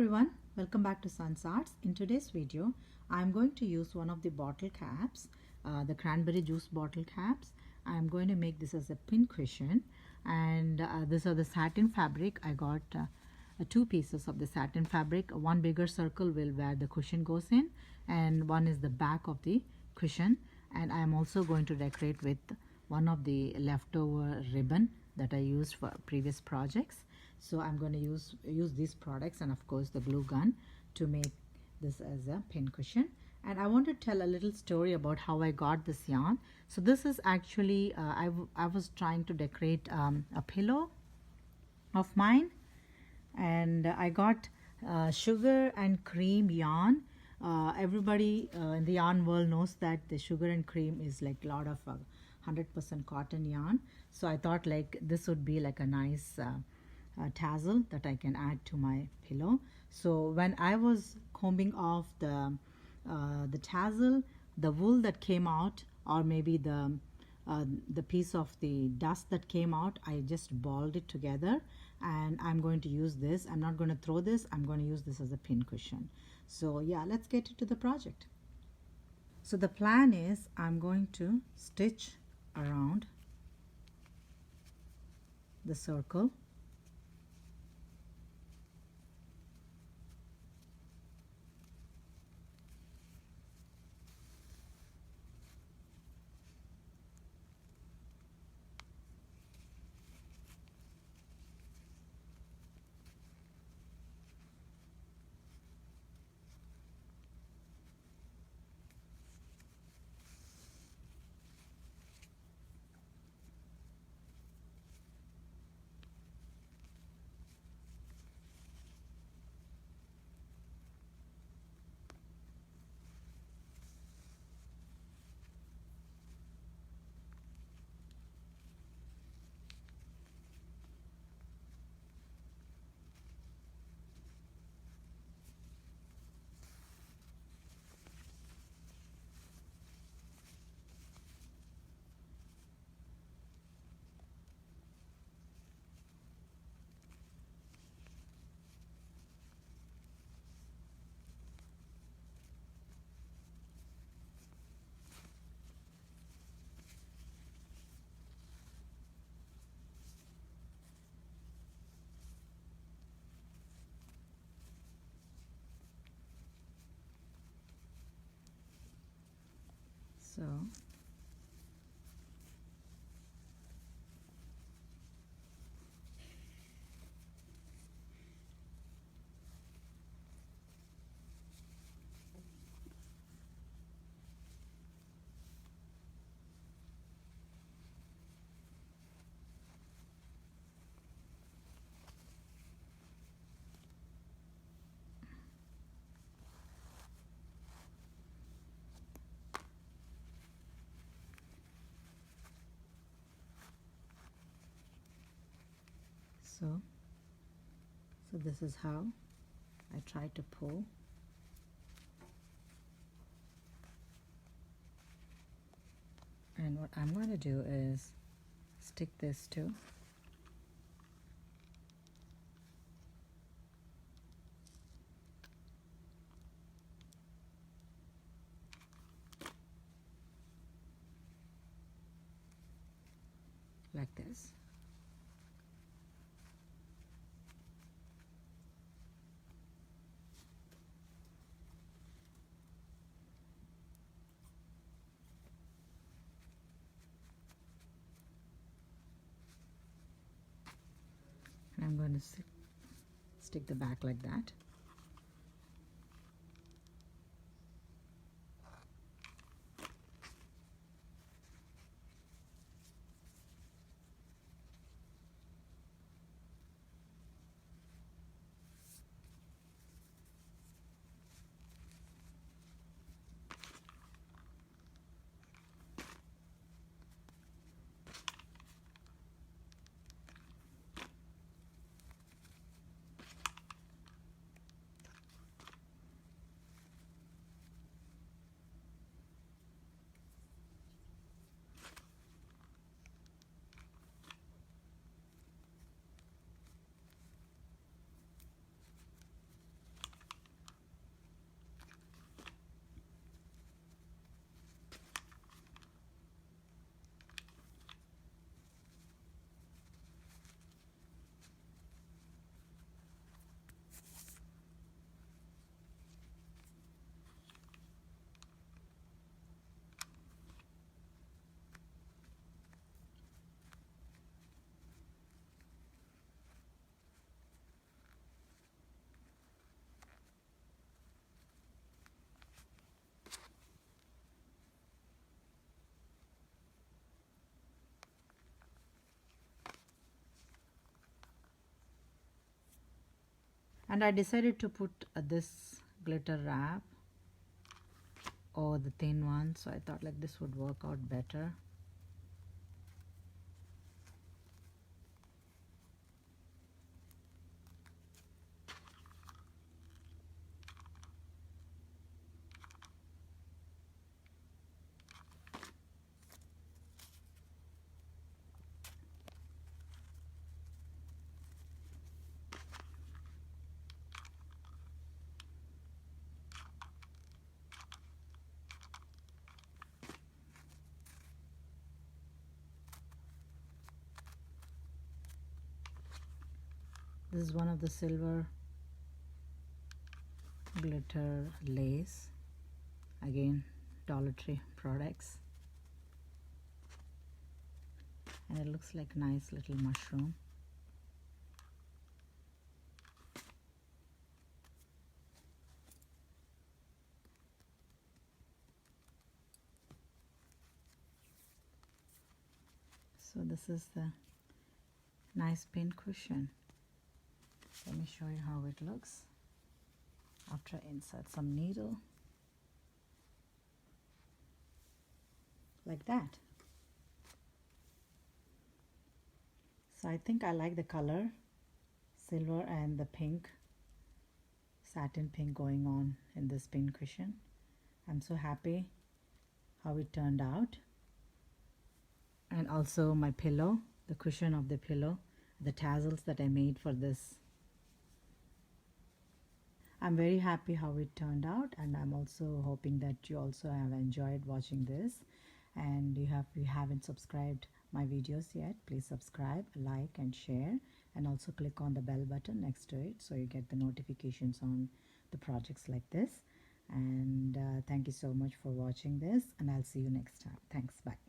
everyone, welcome back to Sun's Arts. In today's video, I'm going to use one of the bottle caps, the cranberry juice bottle caps. I'm going to make this as a pincushion, and these are the satin fabric. I got two pieces of the satin fabric. One bigger circle will where the cushion goes in, and one is the back of the cushion. And I'm also going to decorate with one of the leftover ribbon that I used for previous projects. So I'm going to use these products and of course the glue gun to make this as a pincushion. And I want to tell a little story about how I got this yarn. So this is actually I was trying to decorate a pillow of mine, and I got sugar and cream yarn. Everybody in the yarn world knows that the sugar and cream is like a lot of 100% cotton yarn. So I thought like this would be like a nice tassel that I can add to my pillow. So when I was combing off the tassel, the wool that came out, or maybe the piece of the dust that came out, I just balled it together, and I'm going to use this. I'm not going to throw this. I'm going to use this as a pincushion. So yeah, let's get into the project. So the plan is I'm going to stitch around the circle. So So this is how I try to pull. And what I'm going to do is stick this to like this. And I'm going to stick the back like that. And I decided to put this glitter wrap or the thin one, so I thought like this would work out better. This is one of the silver glitter lace, again Dollar Tree products, and it looks like nice little mushroom. So this is the nice pincushion. Let me show you how it looks after I insert some needle like that. So I think I like the color silver and the pink, satin pink going on in this pincushion. I'm so happy how it turned out. And also my pillow, the cushion of the pillow, the tassels that I made for this. I'm very happy how it turned out, and I'm also hoping that you also have enjoyed watching this. And you haven't subscribed my videos yet, please subscribe, like and share, and also click on the bell button next to it so you get the notifications on the projects like this. And thank you so much for watching this, and I'll see you next time. Thanks. Bye.